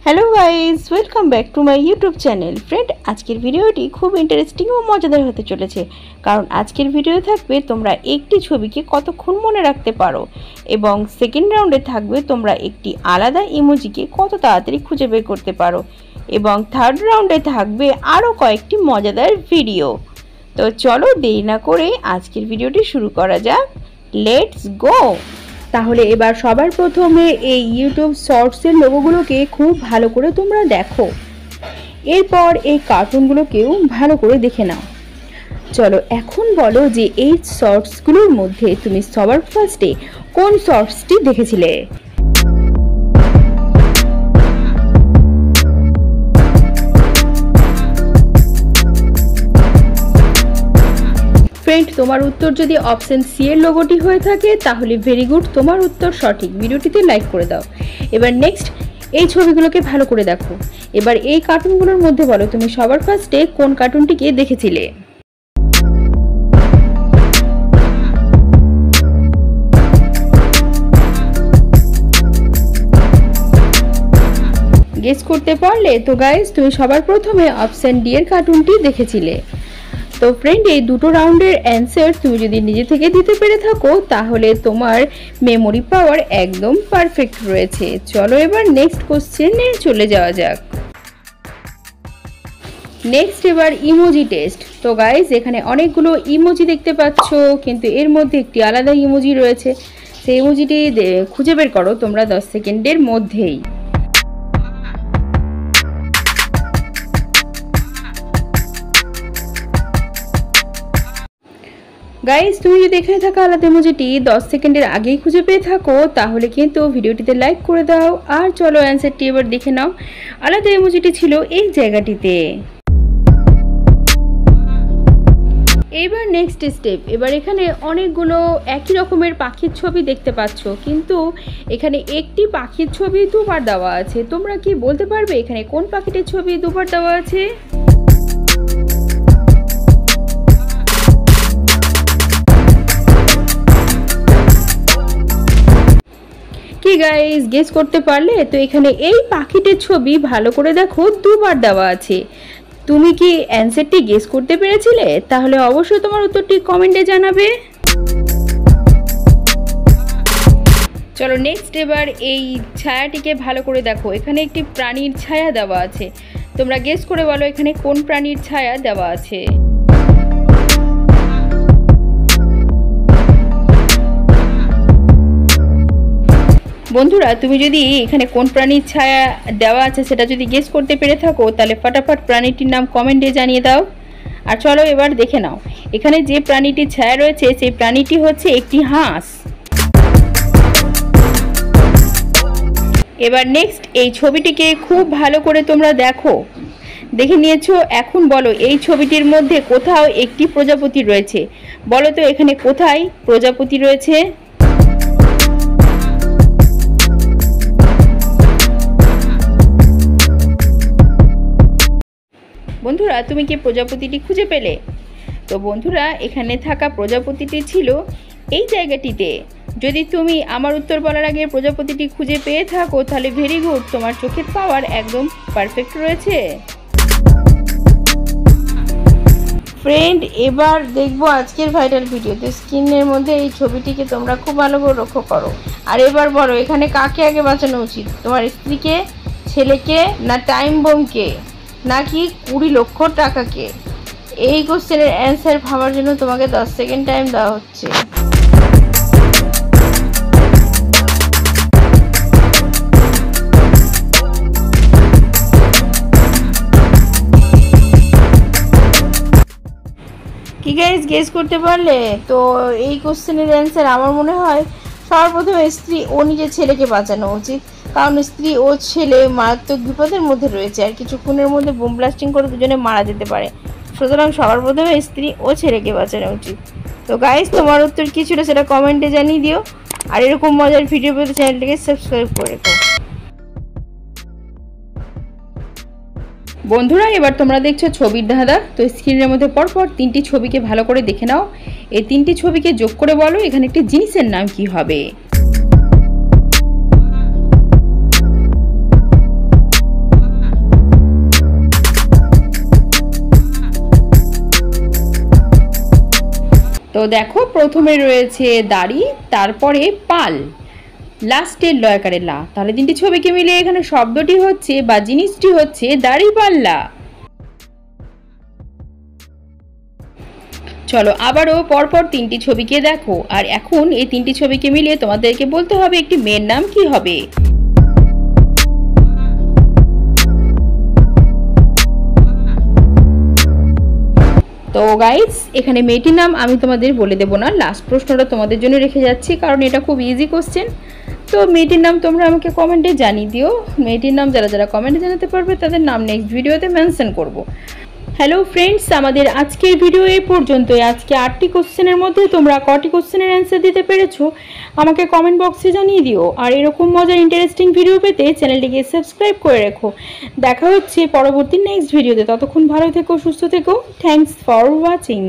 Hello guys welcome back to my YouTube channel friend आजकेर भिडियोटी खूब इंटरेस्टिंग और मजादार होते चलेছে कारण आजकेर भिडियो থাকবে তোমরা একটি ছবিকে কতক্ষণ মনে রাখতে পারো এবং সেকেন্ড রাউন্ডে থাকবে তোমরা একটি আলাদা ইমোজিকে কত তাড়াতাড়ি খুঁজে বের করতে পারো এবং থার্ড রাউন্ডে থাকবে আরো কয়েকটি মজাদার ভিডিও। তো চলো দেরি না করে আজকের ভিডিওটি শুরু করা যাক। Let's go. তাহলে এবার সবার প্রথমে এই ইউটিউব শর্টসের লোগোগুলোকে খুব ভালো করে তোমরা দেখো, এরপর এই কার্টুনগুলোকেও ভালো করে দেখে নাও। চলো এখন বলো যে এই শর্টসগুলোর মধ্যে তুমি সবার ফার্স্টে কোন শর্টসটি দেখেছিলে? फ्रेंड तुम्हार उत्तर यदि ऑप्शन सी एर लोगोटी হয়ে থাকে তাহলে ভেরি গুড, তোমার উত্তর সঠিক। ভিডিওটিতে লাইক করে দাও। এবার নেক্সট এই ছবিগুলোকে ভালো করে দেখো। এবার এই কার্টুনগুলোর মধ্যে বলো তুমি সবার ফার্স্টে কোন কার্টুনটিকে দেখেছিলে? গেস করতে পারলে তো গাইস তুমি সবার প্রথমে অপশন ডি এর কার্টুনটি দেখেছিলে। তো ফ্রেন্ড এই দুটো রাউন্ডের অ্যান্সার তুমি যদি নিজে থেকে দিতে পেরে থাকো তাহলে তোমার মেমোরি পাওয়ার একদম পারফেক্ট রয়েছে। চলো এবার নেক্সট কোশ্চেনে চলে যাওয়া যাক। নেক্সট এবার ইমোজি টেস্ট। তো গাইস এখানে অনেকগুলো ইমোজি দেখতে পাচ্ছো, কিন্তু এর মধ্যে একটি আলাদা ইমোজি রয়েছে। সেই ইমোজিটি খুঁজে বের করো তোমরা 10 সেকেন্ডের মধ্যেই। গাইস তুমি যদি এখানে থাকা আলাদা ইমোজিটি 10 সেকেন্ডের আগেই খুঁজে পেয়ে থাকো তাহলে কিন্তু ভিডিওটিতে লাইক করে দাও। আর চলো অ্যান্সারটি এবার দেখে নাও। আলাদা ইমোজিটি ছিল এই জায়গাটিতে। এবার নেক্সট স্টেপ। এবার এখানে অনেকগুলো একই রকমের পাখির ছবি দেখতে পাচ্ছ, কিন্তু এখানে একটি পাখির ছবি দুবার দেওয়া আছে। তোমরা কি বলতে পারবে এখানে কোন পাখিটির ছবি দুবার দেওয়া আছে? কি গাইস গেস করতে পারলে? তো এখানে এই পাখিটির ছবি ভালো করে দেখো দুবার দেওয়া আছে। তুমি কি অ্যানসারটি গেস করতে পেরেছিলে? তাহলে অবশ্যই তোমার উত্তরটি কমেন্টে জানাবে। চলো নেক্সট এবার এই ছায়াটিকে ভালো করে দেখো। এখানে একটি প্রাণীর ছায়া দেওয়া আছে। তোমরা গেস করে বলো এখানে কোন প্রাণীর ছায়া দেওয়া আছে? বন্ধুরা তুমি যদি এখানে কোন প্রাণীর ছায়া দেওয়া আছে সেটা যদি গেস করতে পেরে থাকো তাহলে ফটাফট প্রাণীটির নাম কমেন্টে জানিয়ে দাও। আর চলো এবার দেখে নাও এখানে যে প্রাণীটির ছায়া রয়েছে সেই প্রাণীটি হচ্ছে একটি হাঁস। এবার নেক্সট এই ছবিটিকে খুব ভালো করে তোমরা দেখো, দেখে নিয়েছো। এখন বলো এই ছবিটির মধ্যে কোথাও একটি প্রজাপতি রয়েছে। বলো তো এখানে কোথায় প্রজাপতি রয়েছে? বন্ধুরা তুমি কি প্রজাপতিটি খুঁজে পেলে? তো বন্ধুরা এখানে থাকা প্রজাপতিটি ছিল এই জায়গাটিতে। যদি তুমি আমার উত্তর বলার আগে প্রজাপতিটি খুঁজে পেয়ে থাকো তাহলে ভেরি গুড, তোমার চোখের পাওয়ার একদম পারফেক্ট রয়েছে। ফ্রেন্ড এবার দেখবো আজকের ভাইরাল ভিডিওতে স্ক্রিনের মধ্যে এই ছবিটিকে তোমরা খুব ভালো করে লক্ষ্য করো। আর এবার বলো এখানে কাকে আগে বাঁচানো উচিত, তোমার স্ত্রীকে, ছেলেকে, না টাইম বোমকে, নাকি 20 লক্ষ টাকাকে? এই কোশ্চেনের অ্যান্সার ভাবার জন্য তোমাকে 10 সেকেন্ড টাইম দেওয়া হচ্ছে। কি গাইস গেস করতে পারলে? তো এই কোশ্চেনের অ্যান্সার আমার মনে হয় সর্বপ্রথম স্ত্রী ও নিজের ছেলেকে বাঁচানো উচিত, কারণ স্ত্রী ও ছেলে মারাত্মক বিপদের মধ্যে রয়েছে আর কিছুক্ষণের মধ্যে বোম ব্লাস্টিং করে দুজনে মারা যেতে পারে। সুতরাং সবার প্রথমে স্ত্রী ও ছেলেকে বাঁচানো উচিত। তো গাইস তোমার উত্তর কী ছিল সেটা কমেন্টে জানিয়ে দিও। আর এরকম মজার ভিডিও পেতে চ্যানেলটিকে সাবস্ক্রাইব করে রেখো। বন্ধুরা এবার তোমরা দেখছো ছবির ধাঁধা। তো স্ক্রিনের মধ্যে পরপর 3টি ছবিকে ভালো করে দেখে নাও। এই 3টি ছবিকে যোগ করে বলো এখানে একটি জিনিসের নাম কি হবে। তো দেখো প্রথমে রয়েছে দাড়ি, তারপরে পাল, লাস্টের লয়কারে লা। তাহলে তিনটি ছবিকে মিলে এখানে শব্দটি হচ্ছে বা জিনিসটি হচ্ছে দাড়িপাল্লা। চলো আবারও পরপর তিনটি ছবিকে দেখো, আর এখন এই তিনটি ছবিকে মিলিয়ে তোমাদেরকে বলতে হবে একটি মেয়ের নাম কি হবে। তো গাইস, এখানে মেয়েটির নাম আমি তোমাদের বলে দেবো না, লাস্ট প্রশ্নটা তোমাদের জন্য রেখে যাচ্ছি, কারণ এটা খুব ইজি কোশ্চেন। তো মেয়েটির নাম তোমরা আমাকে কমেন্টে জানিয়ে দিও। মেয়েটির নাম যারা যারা কমেন্টে জানাতে পারবে তাদের নাম নেক্সট ভিডিওতে মেনশন করব। হ্যালো ফ্রেন্ডস, আমাদের আজকের ভিডিও এই পর্যন্তই। আজকে 8টি কোশ্চেনের মধ্যে তোমরা কটি কোশ্চেনের অ্যান্সার দিতে পেরেছো আমাকে কমেন্ট বক্সে জানিয়ে দিও। আর এরকম মজার ইন্টারেস্টিং ভিডিও পেতে চ্যানেলটিকে সাবস্ক্রাইব করে রেখো। দেখা হচ্ছে পরবর্তী নেক্সট ভিডিওতে। ততক্ষণ ভালো থেকো, সুস্থ থেকো। Thanks for watching.